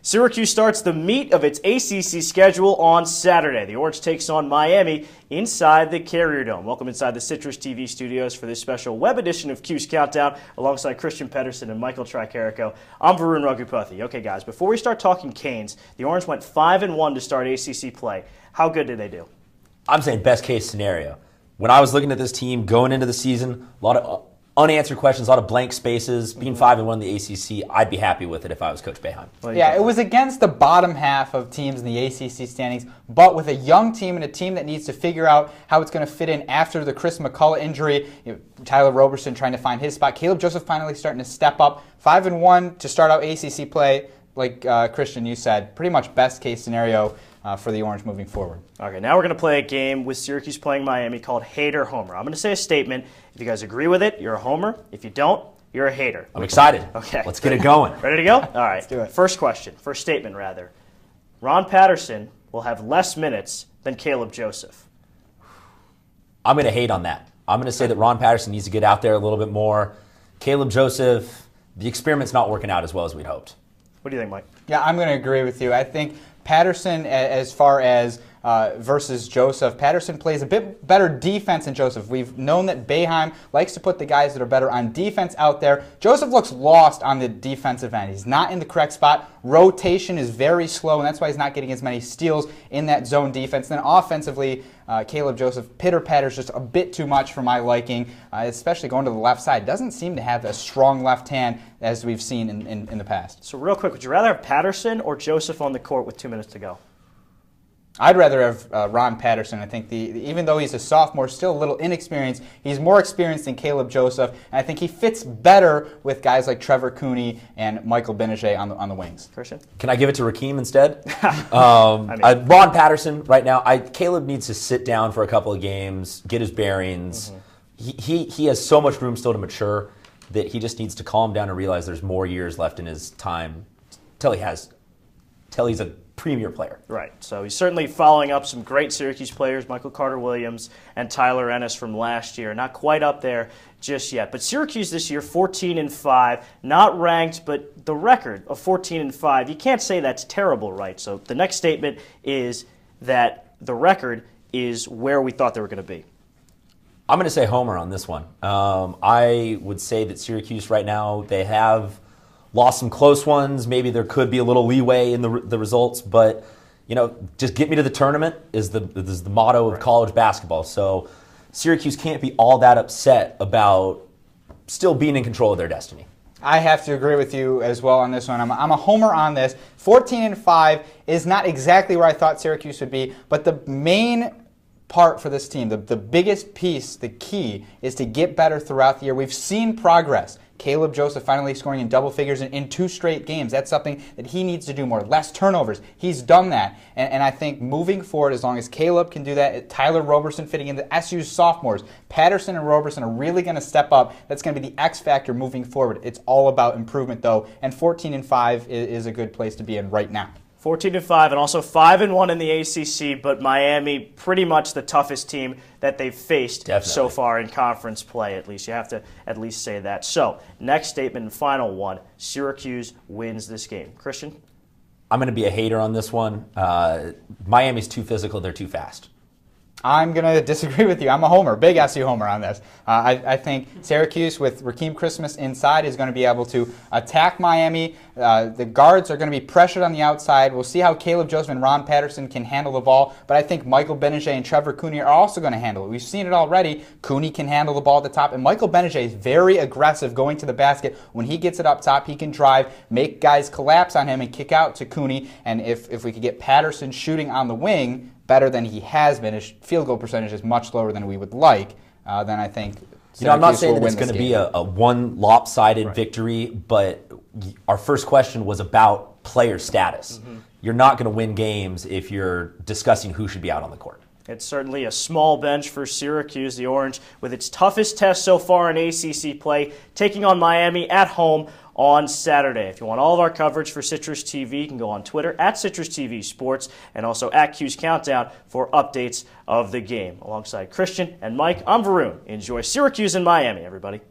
Syracuse starts the meat of its ACC schedule on Saturday. The Orange takes on Miami inside the Carrier Dome. Welcome inside the Citrus TV studios for this special web edition of Cuse Countdown alongside Christian Pedersen and Michael Tricarico. I'm Varun Raghupathy. Okay, guys, before we start talking Canes, the Orange went 5-1 to start ACC play. How good did they do? I'm saying best case scenario. When I was looking at this team going into the season, a lot of unanswered questions, a lot of blank spaces. Being 5-1 in the ACC, I'd be happy with it if I was Coach Boeheim. Yeah, it was against the bottom half of teams in the ACC standings, but with a young team and a team that needs to figure out how it's going to fit in after the Chris McCullough injury. Tyler Roberson trying to find his spot. Caleb Joseph finally starting to step up. 5-1 to start out ACC play, like Christian, you said, pretty much best case scenario for the Orange moving forward. Okay, now we're going to play a game with Syracuse playing Miami called Hater Homer. I'm going to say a statement. If you guys agree with it, you're a homer. If you don't, you're a hater. I'm excited. Okay. Let's get it going. Ready to go? All right. Let's do it. First question, first statement rather. Ron Patterson will have less minutes than Caleb Joseph. I'm going to hate on that. I'm going to say that Ron Patterson needs to get out there a little bit more. Caleb Joseph, the experiment's not working out as well as we'd hoped. What do you think, Mike? Yeah, I'm going to agree with you. I think Patterson, as far as versus Joseph, Patterson plays a bit better defense than Joseph. We've known that Boeheim likes to put the guys that are better on defense out there. Joseph looks lost on the defensive end. He's not in the correct spot. Rotation is very slow, and that's why he's not getting as many steals in that zone defense. And then offensively, Caleb Joseph pitter-patters just a bit too much for my liking, especially going to the left side. Doesn't seem to have a strong left hand as we've seen in the past. So real quick, would you rather have Patterson or Joseph on the court with 2 minutes to go? I'd rather have Ron Patterson. I think even though he's a sophomore, still a little inexperienced, he's more experienced than Caleb Joseph, and I think he fits better with guys like Trevor Cooney and Michael Benajay on the wings. Christian? Can I give it to Rakeem instead? Ron Patterson right now, Caleb needs to sit down for a couple of games, get his bearings. Mm-hmm. He has so much room still to mature that he just needs to calm down and realize there's more years left in his time till he's a premier player. Right. So he's certainly following up some great Syracuse players, Michael Carter-Williams and Tyler Ennis from last year. Not quite up there just yet. But Syracuse this year, 14-5, not ranked, but the record of 14-5, you can't say that's terrible, right? So the next statement is that the record is where we thought they were going to be. I'm going to say homer on this one. I would say that Syracuse right now, they have lost some close ones. Maybe there could be a little leeway in the results, but just get me to the tournament is the motto of college basketball. So Syracuse can't be all that upset about still being in control of their destiny. I have to agree with you as well on this one. I'm a homer on this. 14-5 is not exactly where I thought Syracuse would be, but the main part for this team, the biggest piece, the key, is to get better throughout the year. We've seen progress. Caleb Joseph finally scoring in double figures in 2 straight games. That's something that he needs to do more. Less turnovers. He's done that. And I think moving forward, as long as Caleb can do that, Tyler Roberson fitting into SU's sophomores, Patterson and Roberson are really going to step up. That's going to be the X factor moving forward. It's all about improvement, though. And 14-5 is a good place to be in right now. 14-5 and also 5-1 in the ACC, but Miami pretty much the toughest team that they've faced so far in conference play, at least. You have to at least say that. So, next statement and final one, Syracuse wins this game. Christian? I'm going to be a hater on this one. Miami's too physical, they're too fast. I'm going to disagree with you. I'm a homer, big SU homer on this. I think Syracuse with Rakeem Christmas inside is going to be able to attack Miami. The guards are going to be pressured on the outside. We'll see how Caleb Joseph and Ron Patterson can handle the ball, but I think Michael Benajay and Trevor Cooney are also going to handle it. We've seen it already. Cooney can handle the ball at the top, and Michael Benajay is very aggressive going to the basket. When he gets it up top, he can drive, make guys collapse on him, and kick out to Cooney. And if we could get Patterson shooting on the wing better than he has been, his field goal percentage is much lower than we would like, then I think I'm not saying that it's going to be a one lopsided victory, but our first question was about player status. Mm-hmm. You're not going to win games if you're discussing who should be out on the court. It's certainly a small bench for Syracuse, the Orange, with its toughest test so far in ACC play, taking on Miami at home on Saturday. If you want all of our coverage for Citrus TV, you can go on Twitter at Citrus TV Sports and also at Cuse Countdown for updates of the game. Alongside Christian and Mike, I'm Varun. Enjoy Syracuse and Miami, everybody.